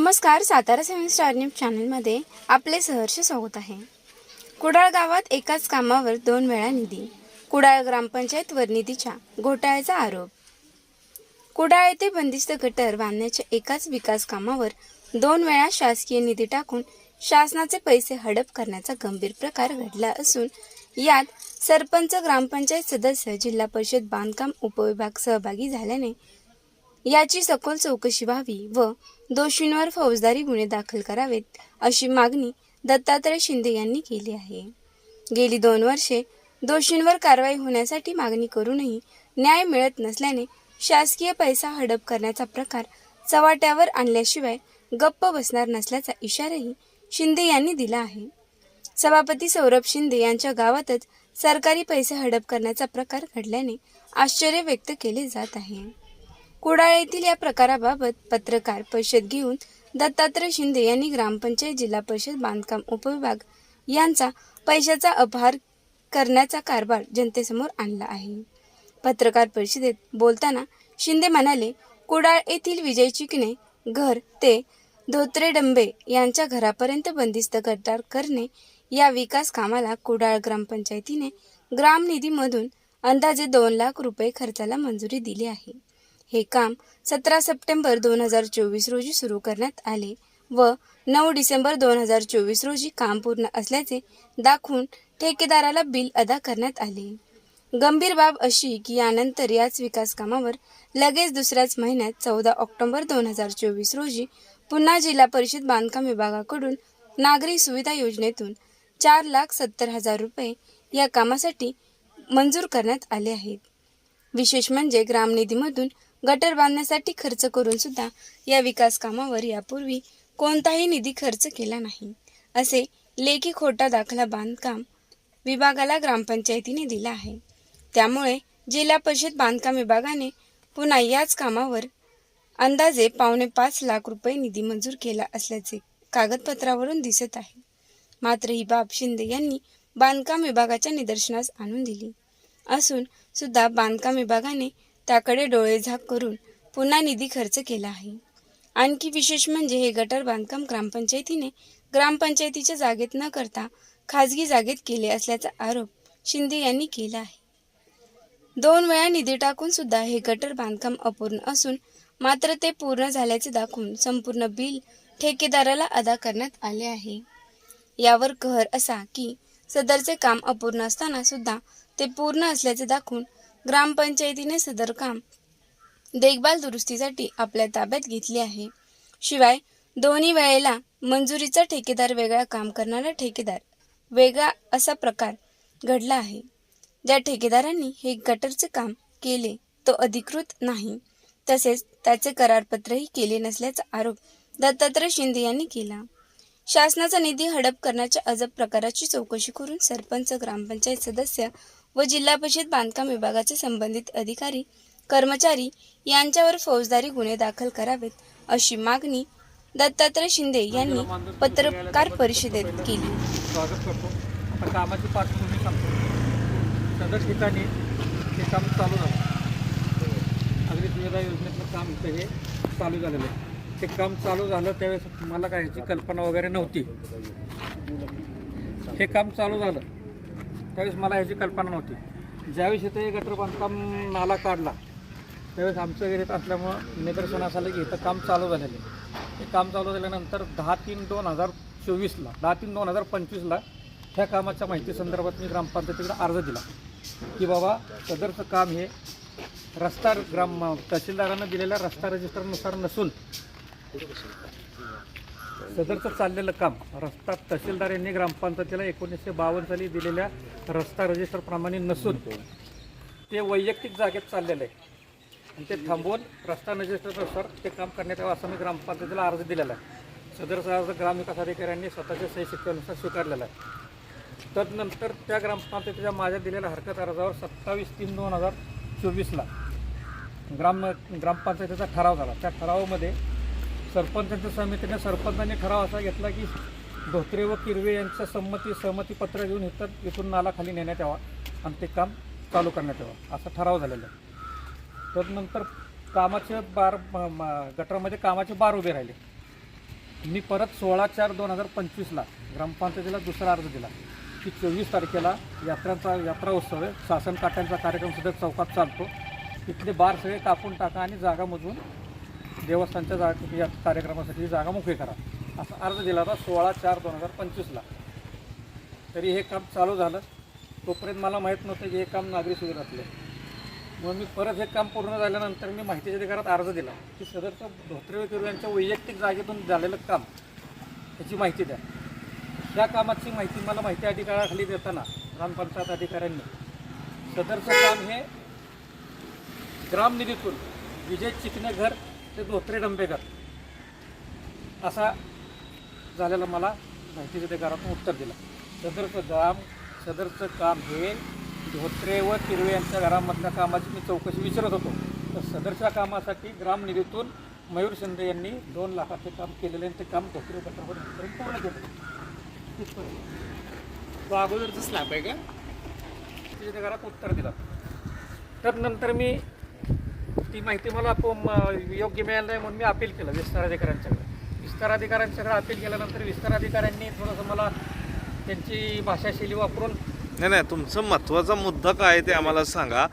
नमस्कार, Satara 7 star news चॅनलमध्ये आपले सहर्ष स्वागत आहे। कुडाळ गावात एकाच कामावर 2 वेळा निधी। कुडाळ ग्रामपंचायतवर निधीच्या घोटाळ्याचा आरोप। कुडाळ येथे बंदिस्त गटर बांधण्याच्या एकाच विकास कामावर 2 वेळा शासकीय निधी टाकून शासनाचे पैसे हडप करण्याचा गंभीर प्रकार घडला असून यात सरपंच, ग्रामपंचायत सदस्य, जिल्हा परिषद बांधकाम उपविभाग सहभागी झाल्याने याची सखोल चौकशी व्हावी व दोषींवर फौजदारी गुन्हे दाखल करावेत अशी मागणी दत्तात्रय शिंदे यांनी केली आहे। गेली 2 वर्षे दोषींवर कारवाई होण्यासाठी मागणी करूनही न्याय मिळत नसल्याने शासकीय पैसा हडप करण्याचा प्रकार चव्हाट्यावर आणल्याशिवाय गप्प बसणार नसल्याचा इशाराही शिंदे यांनी दिला आहे। सभापती सौरभ शिंदे यांच्या गावातच सरकारी पैसे हडप करण्याचा प्रकार घडल्याने आश्चर्य व्यक्त केले जात आहे। कुडाळ येथील या प्रकाराबाबत पत्रकार परिषद घेऊन दत्तात्रय शिंदे यांनी ग्रामपंचायत, जिल्हा परिषद बांधकाम उपविभाग यांचा पैशाचा अपहार करण्याचा कारभार जनतेसमोर आणला आहे। पत्रकार परिषदेत बोलताना शिंदे म्हणाले, कुडाळ येथील विजय चिकणे घर ते धोत्रे डंबे यांच्या घरापर्यंत बंदिस्त गटार करणे या विकास कामाला कुडाळ ग्रामपंचायतीने ग्रामनिधीमधून अंदाजे 2 लाख रुपये खर्चाला मंजुरी दिली आहे। हे काम 17 सप्टेंबर 2024 रोजी सुरू करण्यात आले व 9 डिसेंबर 2024 रोजी काम पूर्ण असल्याचे दाखवून ठेकेदाराला बिल अदा करण्यात आले। गंभीर बाब अशी की यानंतर याच विकास कामावर लगेच दुसऱ्याच महिन्यात 14 ऑक्टोबर 2024 रोजी पुन्हा जिल्हा परिषद बांधकाम विभागाकडून नागरी सुविधा योजनेतून 4,70,000 रुपये या कामासाठी मंजूर करण्यात आले आहेत। विशेष म्हणजे ग्रामनिधीमधून गटर बांधण्यासाठी खर्च करून सुद्धा या विकास कामावर यापूर्वी कोणताही निधी खर्च केला नाही असे लेखी खोटा दाखला बांधकाम विभागाला ग्रामपंचायतीने दिला आहे। त्यामुळे जिल्हा परिषद बांधकाम विभागाने पुन्हा याच कामावर अंदाजे 4.5 लाख रुपये निधी मंजूर केला असल्याचे कागदपत्रावरून दिसत आहे। मात्र ही बाब शिंदे यांनी बांधकाम विभागाच्या निदर्शनास आणून दिली असून सुद्धा बांधकाम विभागाने त्याकडे डोळेझाक करून पुन्हा निधी खर्च केला आहे। आणखी विशेष म्हणजे हे गटर बांधकाम ग्रामपंचायतीच्या जागेत न करता खाजगी जागेत केले असल्याचा आरोप शिंदे यांनी केला आहे। 2 वेळा निधी टाकून सुद्धा हे गटर बांधकाम अपूर्ण असून मात्र ते पूर्ण झाल्याचे दाखवून संपूर्ण बिल ठेकेदाराला अदा करण्यात आले आहे। यावर कहर असा की सदरचे काम अपूर्ण असताना सुद्धा ते पूर्ण असल्याचे दाखवून ग्रामपंचायतीने सदर काम देखभाल दुरुस्तीसाठी आपल्या ताब्यात घेतले आहे। शिवाय दोन्ही वेळेला मंजुरीचा ठेकेदार वेगळा, काम करणारा ठेकेदार वेगळा असा प्रकार घडला आहे। ज्या ठेकेदारांनी हे गटरचे काम केले तो अधिकृत नाही, तसेच त्याचे करारपत्रही केले नसल्याचा आरोप दत्तात्रय शिंदे यांनी केला। शासनाचा निधी हडप करण्याच्या अजब प्रकाराची चौकशी करून सरपंच, ग्रामपंचायत सदस्य व जिल्हा परिषद बांधकाम विभागाचे संबंधित अधिकारी, कर्मचारी यांच्यावर फौजदारी गुन्हे दाखल करावेत अशी मागणी दत्तात्रय शिंदे यांनी पत्रकार परिषदेत केली। स्वागत करतो। आता कामाची पार्श्वभूमी सांगतो। सदर ठिकाणी हे काम चालू झालं, नागरी सुविधा योजनेतलं काम इथं हे चालू झालेलं आहे। ते काम चालू झालं त्यावेळेस मला काय ह्याची कल्पना वगैरे नव्हती। हे काम चालू झालं त्यावेळेस मला ह्याची कल्पना नव्हती। ज्यावेळेस इथं हे गटर बांधकाम नाला काढला त्यावेळेस आमचं एरियात असल्यामुळं निदर्शनास आलं की इथं काम चालू झालेलं आहे। हे काम चालू झाल्यानंतर 10/3/2024ला 10/3/2025ला ह्या कामाच्या माहिती संदर्भात मी ग्रामपंचायतीकडे अर्ज दिला की बाबा सदरचं काम हे रस्ता तहसीलदारांना दिलेल्या रस्ता रजिस्टरनुसार नसून सदरचं चाललेलं काम रस्ता तहसीलदार यांनी ग्रामपंचायतीला 1952 साली दिलेल्या रस्ता रजिस्टरप्रमाणे नसून ते वैयक्तिक जागेत चाललेलं आहे आणि ते थांबवून रस्ता रजिस्टरनुसार ते काम करण्यात यावं असं मी ग्रामपंचायतीला अर्ज दिलेला आहे। सदरचा अर्ज ग्रामविकास अधिकाऱ्यांनी स्वतःच्या सही शिक्क्यानुसार स्वीकारलेला आहे। तदनंतर त्या ग्रामपंचायतीच्या माझ्या दिलेल्या हरकत अर्जावर 27/3/2024ला ग्रामपंचायतीचा ठराव झाला। त्या ठरावामध्ये सरपंचांच्या समितीने सरपंचांनी ठराव असा घेतला की धोत्रे व किरवे यांच्या सहमतीपत्र घेऊन इथून नाला खाली नेण्यात यावा आणि ते काम चालू करण्यात यावं असा ठराव झालेला आहे। तदनंतर कामाचे गटरमध्ये कामाचे बार उभे राहिले। मी परत 16/4/2025ला ग्रामपंचायतीला दुसरा अर्ज दिला की 24 तारखेला यात्रा उत्सव आहे, शासन काट्यांचा कार्यक्रम सुद्धा चौकात चालतो, तिथले बार सगळे कापून टाका आणि जागा मधून देवस्थानच्या जागा या कार्यक्रमासाठी जागा मोकळी करा असा अर्ज दिला होता 16/4/2025ला. तरी हे काम चालू झालं. तोपर्यंत मला माहीत नव्हतं की हे काम नागरी सुविधातलं आहे. मग मी परत हे काम पूर्ण झाल्यानंतर मी माहितीच्या अधिकारात अर्ज दिला की सदरचं धोत्रे किरू यांच्या वैयक्तिक जागेतून झालेलं काम याची माहिती द्या. त्या कामाची माहिती मला माहिती अधिकाराखाली देताना ग्रामपंचायत अधिकाऱ्यांनी सदरचं काम हे ग्रामनिधीतून विजय चिकणे घर ते धोत्रे डंबेकर असा झालेलं मला माहितीच्या अधिकारातून उत्तर दिलं. सदरचं काम हे धोत्रे व किरवे यांच्या घरामधल्या कामाची मी चौकशी विचारत होतो. तर सदरच्या कामासाठी ग्रामनिधीतून मयूर शिंदे यांनी 2 लाखाचे काम केलेले आणि ते काम धोत्रे गटापर्यंत पूर्ण केलं. तो अगोदरचं स्लॅब आहे का? तिच्या घरात उत्तर दिलं. तर नंतर मी ती माहिती मला योग्य मिळाली नाही म्हणून मी अपील केलं विस्तार अधिकाऱ्यांच्याकडे अपील केल्यानंतर विस्तार अधिकाऱ्यांनी थोडंसं मला त्यांची भाषाशैली वापरून नाही, तुमचा महत्वाचा मुद्दा काय आहे ते आम्हाला सांगा.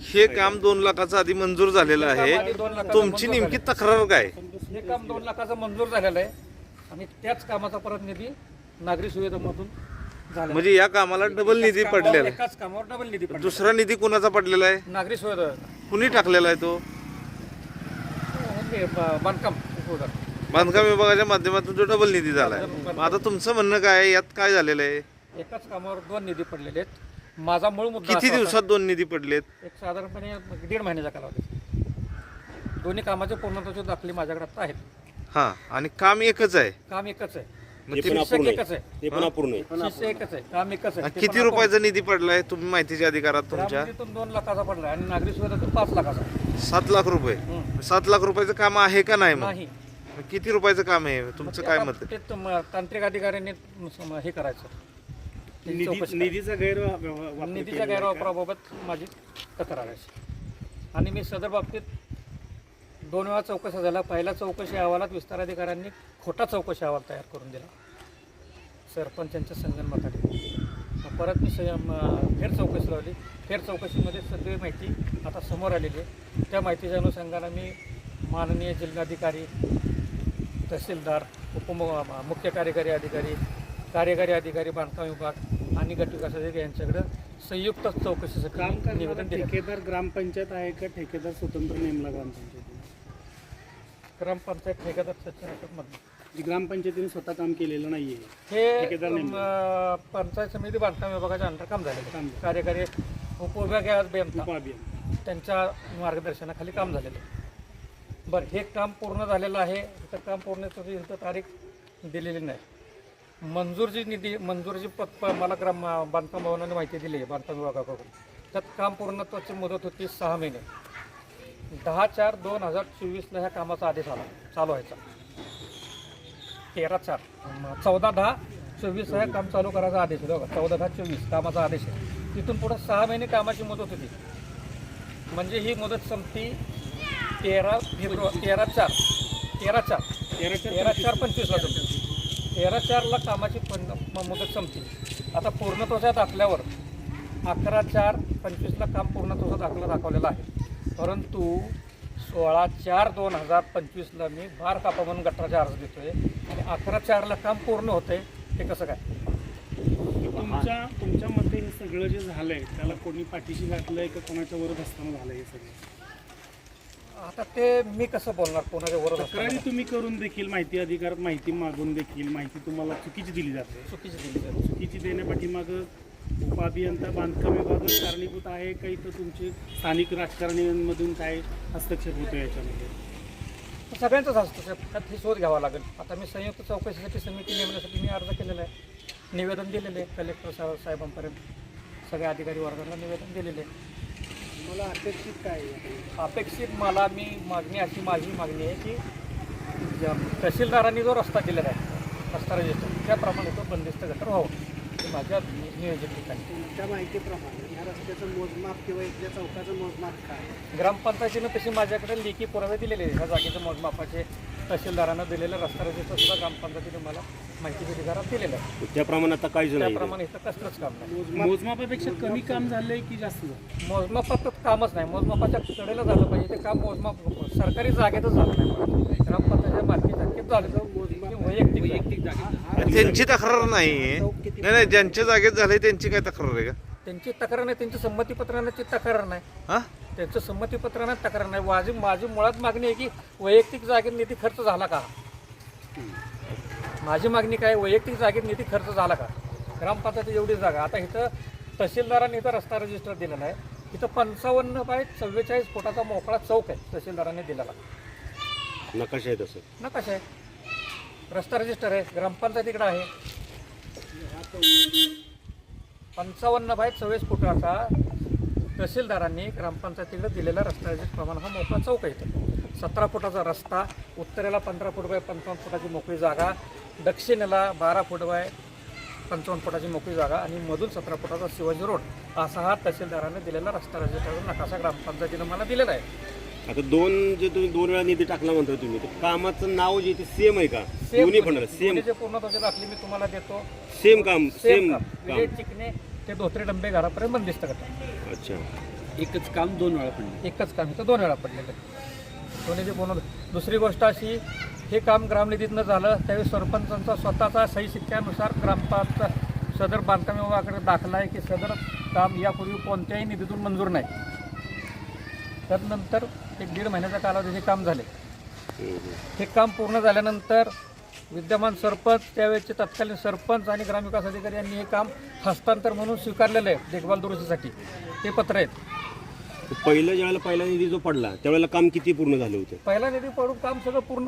हे काम 2 लाखाचं आधी मंजूर झालेलं आहे, तुमची नेमकी तक्रार काय? हे काम 2 लाखाचं मंजूर झालेलं आहे आणि त्याच कामाचा परत निधी नागरी सुविधेमधून झाला. म्हणजे या कामाला डबल निधी पडलेला आहे. एकाच कामावर डबल निधी पडला. दुसरा निधी कुणाचा पडलेला आहे? नागरी सुविधा कुणी टाकलेला आहे तो? बांधकाम विभागाच्या माध्यमातून जो डबल निधी झाला आहे. आता तुमचं म्हणणं काय आहे, यात काय झालेलं आहे? एकाच कामावर 2 निधी पडलेले आहेत. माझा मूळ मुद्दा किती दिवसात 2 निधी पडलेत? एक साधारणपणे 1.5 महिन्याचा कालावधी. दोन्ही कामाचे पूर्णत्वाचे दाखले माझ्याकडे आता आहेत. हा, आणि काम एकच आहे? काम एकच आहे, मग शिक्षक एकच आहे, ते पण अपूर्ण आहे. शिष्य एकच आहे, काम एकच आहे. किती रुपयाचा निधी पडलाय तुम्ही माहितीच्या अधिकारात तुमच्या? ग्रामनिधीतून 2 लाखाचा पडला आणि नागरी सुविधातून 5 लाखाचा. 7 लाख रुपये? 7 लाख रुपयाचं काम आहे का नाही? मग नाही. किती रुपयाचं काम आहे तुमचं? काय मत आहे? ते तांत्रिक अधिकाऱ्यांनी हे करायचं. निधीचा निधीच्या गैरवापराबाबत माझी तक्रार आहे आणि मी सदर बाबतीत 2 वेळा चौकशा झाल्या. पहिल्या चौकशी अहवालात विस्तार अधिकाऱ्यांनी खोटा चौकशी अहवाल तयार करून दिला सरपंचांच्या संगनमताने. परत मी फेर चौकशी लावली. फेर चौकशीमध्ये सगळी माहिती आता समोर आलेली आहे. त्या माहितीच्या अनुषंगाने मी माननीय जिल्हाधिकारी, तहसीलदार, मुख्य कार्यकारी अधिकारी बांधकाम विभाग आणि गट विकास अधिकारी यांच्याकडे संयुक्त चौकशीसाठी निवेदन दिले. ठेकेदार ग्रामपंचायत आहे का ठेकेदार स्वतंत्र नेमला ग्रामपंचायत ठेकेदार सचिन ग्रामपंचायतीने स्वतः काम केलेलं नाहीये? हे पंचायत समिती बांधकाम विभागाच्या अंडर काम झालेलं. कार्यकारी उपविभागीय अभियंता त्यांच्या मार्गदर्शनाखाली काम झालेलं आहे. बरं, हे काम पूर्ण झालेलं आहे. इथं काम पूर्ण इथं तारीख दिलेली नाही. मंजूरची मला बांधकाम भवनाने माहिती दिली आहे बांधकाम विभागाकडून. त्यात काम पूर्णत्वाची मुदत होती 6 महिने. 10/4/2024ला ह्या कामाचा आदेश आला चालू व्हायचा. 14/10/24 ह्या काम चालू करायचा आदेश आहे. बघा, 14/10/24 कामाचा आदेश आहे. तिथून पुढे 6 महिने कामाची मुदत होती. म्हणजे ही मुदत संपती 13/4/25ला संपली. 13/4ला कामाची मुदत संपली. आता पूर्णत्वाच्या दाखल्यावर 11/4/25ला काम पूर्णत्वाचा दाखला दाखवलेला आहे. परंतु 16/4/2025ला मी बार कापा म्हणून गटाराचा अर्ज देतोय आणि 11/4ला काम पूर्ण होतंय. ते कसं काय? तुमच्या मते हे सगळं जे झालंय त्याला कोणी पाठीशी घातलंय का कोणाच्या विरोध असताना झालंय हे सगळं? आता ते मी कसं बोलणार कोणाच्या विरोधात? तक्रारी तुम्ही करून देखील माहिती अधिकारात माहिती मागून देखील माहिती तुम्हाला चुकीची दिली जाते. चुकीची देण्यापाठीमागं उपअभियंता बांधकाम विभाग कारणीभूत आहे का इथं तुमचे स्थानिक राजकारण्यांमधून काय हस्तक्षेप होतो याच्यामध्ये? सगळ्यांचाच हस्तक्षेप त्यात हे शोध घ्यावा लागेल. आता मी संयुक्त चौकशीसाठी समिती नेमण्यासाठी मी अर्ज केलेला आहे, निवेदन दिलेलं आहे कलेक्टर साहेबांपर्यंत, सगळ्या अधिकारी वर्गाला निवेदन दिलेले आहे. मला अपेक्षित काय आहे? अपेक्षित मला माझी मागणी आहे की तहसीलदारांनी जो रस्ता केलेला आहे रस्ता रजिस्टर त्याप्रमाणे तो बंदिस्त गटर व्हावा. ते माझ्या नियोजित ठिकाणी. त्या माहितीप्रमाणे या रस्त्याचं मोजमाप किंवा इथल्या चौकाचं मोजमाप काय? ग्रामपंचायतीनं तशी माझ्याकडे लेखी पुरावे दिलेले आहे. ह्या जागेचं मोजमापाचे तहसीलदारानं दिलेलं रस्ता रजिस्टर सुद्धा ग्रामपंचायतीने मला माहिती अधिकारात दिलेलं आहे. त्याप्रमाणे आता काहीच नाही त्याप्रमाणे इथं कसलंच काम नाही. मोजमापापेक्षा कमी काम झालंय की जास्त झालं? मोजमापात कामच नाही. मोजमापाच्या कडेला झालं पाहिजे. ते काम मोजमाप सरकारी जागेतच झालं नाही. ग्रामपंचायतीच्या मालकी जागेत झालं तर वैयक्तिक जागा. त्यांची तक्रार नाही नाही, ज्यांच्या जागेत झाले त्यांची काय तक्रार आहे का? त्यांची तक्रार नाही. त्यांची संमतीपत्राची तक्रार नाही. हा, त्यांचं संमतीपत्रानं तक्रार नाही. माझी मुळात मागणी आहे की वैयक्तिक जागेत निधी खर्च झाला का. माझी मागणी काय, वैयक्तिक जागेत निधी खर्च झाला का. ग्रामपंचायत एवढी जागा. आता इथं तहसीलदारांनी इथं रस्ता रजिस्टर दिलेला आहे. इथं 55 बाय 44 फुटाचा मोकळा चौक आहे तहसीलदारांनी दिलेला. नकाशा आहे तसं. नकाशा आहे, रस्ता रजिस्टर आहे, ग्रामपंचायतीकडे आहे. 55 बाय 44 फुटाचा तहसीलदारांनी ग्रामपंचायतीकडे दिलेला रस्ता रजिस्टर प्रमाणे हा मोकळा चौक आहे. इथं 17 फुटाचा रस्ता, उत्तरेला 15 फूट बाय 55 फुटाची मोकळी जागा, दक्षिणेला 12 फूट बाय 55 फुटाची मोकळी जागा आणि मधून 17 फुटाचा शिवाजी रोड असा हा तहसीलदाराने दिलेला रस्ता रजिस्टर नकाशा ग्रामपंचायतीनं मला दिलेला आहे. आता तुम्ही 2 वेळा निधी टाकला म्हणता तुम्ही, तर कामाचं नाव जे ते सेम आहे का? दोन्ही पण सेम जे पूर्ण त्याची दाखली मी तुम्हाला देतो. सेम काम सेम काम. काम. विजय चिकणे ते धोत्रे डंबे घरापर्यंत बंदिस्त करतात. अच्छा. एकच काम 2 वेळा पडले. एकच काम इथं 2 वेळा पडलेलं आहे. दोन्हीचे पूर्ण. दुसरी गोष्ट अशी, हे काम ग्रामनिधीतनं झालं त्यावेळी सरपंचांचा स्वतःचा सही शिक्क्यानुसार ग्रामपंचायत सदर बांधकाम विभागाकडे दाखला आहे की सदर काम यापूर्वी कोणत्याही निधीतून मंजूर नाही. त्यानंतर 1-1.5 महिन्याचा कालावधी हे काम झाले. हे काम पूर्ण झाल्यानंतर विद्यमान सरपंच, त्यावेळेचे तत्कालीन सरपंच आणि ग्रामविकास अधिकारी यांनी हे काम हस्तांतर म्हणून स्वीकारलेलं आहे देखभाल दुरुस्तीसाठी. ते पत्र आहेत. पहिलं ज्यावेळेला पहिला निधी जो पडला त्यावेळेला काम किती पूर्ण झालं होतं? पहिला निधी पडून काम सगळं पूर्ण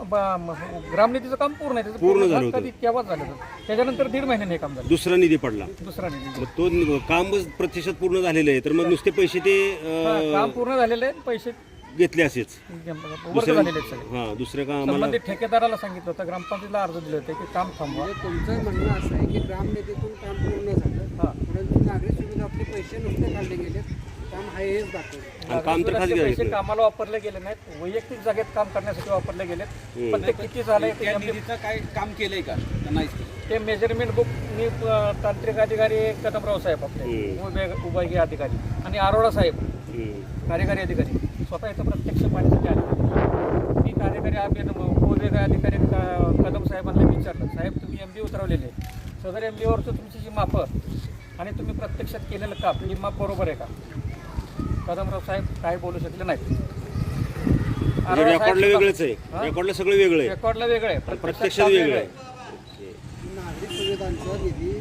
ग्रामनिधीचं काम पूर्ण आहे. त्याचं पूर्ण झालं होतं. कधी केव्हाच झालं होतं. त्याच्यानंतर 1.5 महिन्याने हे काम झालं. दुसरा निधी पडला. दुसरा निधी. मग तो कामच प्रतिशत पूर्ण झालेलं आहे, तर मग नुसते पैसे ते काम पूर्ण झालेले आहेत. पैसे घेतले असेच. वर्ग झालेले आहेत सगळे. हां, दुसऱ्या का आम्हाला संबंधित ठेकेदाराला सांगितलं होतं, ग्रामपंचायतीला अर्ज दिले होते की काम थांबवा. तुमचं म्हणणं असं आहे की ग्रामनिधीतून काम पूर्ण झालं, परंतु नागरी सुविधा आपले पैसे नुसते काढले गेले, काम आहे हेच दाखवलं. आणि काम तर खाली पैसे घेतलं. कामाला वापरले गेले नाहीत, वैयक्तिक जागेत काम करण्यासाठी वापरले गेलेत. पण ते किती झालंय ते काय काम केलंय का नाही? ते मेजरमेंट बुक मी तांत्रिक अधिकारी कदमराव साहेब आपले विभागीय अधिकारी आणि आरोडा साहेब कार्यकारी अधिकारी स्वतः इथं प्रत्यक्ष पाहण्यासाठी आले. मी कार्यकारी विभागीय अधिकारी कदम साहेबांना विचारलं, साहेब तुम्ही MB उतरवलेले, सदर MBवरचं तुमची जी मापं आणि तुम्ही प्रत्यक्षात केलेलं काम ही माप बरोबर आहे का? कदमराव साहेब काय बोलू शकले नाहीत. रेकॉर्डला वेगळंच आहे. रेकॉर्डला सगळं वेगळं आहे, रेकॉर्डला वेगळं आहे, प्रत्यक्षात वेगळं आहे. नागरी सुविधांचा निधी